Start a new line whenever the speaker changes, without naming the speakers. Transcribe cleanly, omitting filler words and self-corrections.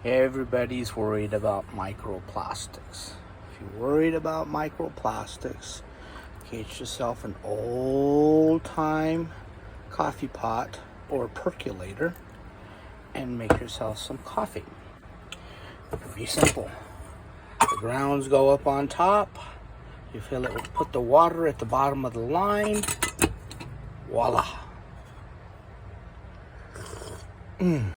Everybody's worried about microplastics. If you're worried about microplastics, get yourself an old-time coffee pot or percolator and make yourself some coffee. Pretty simple. The grounds go up on top. You fill it with, put the water at the bottom of the line. Voila.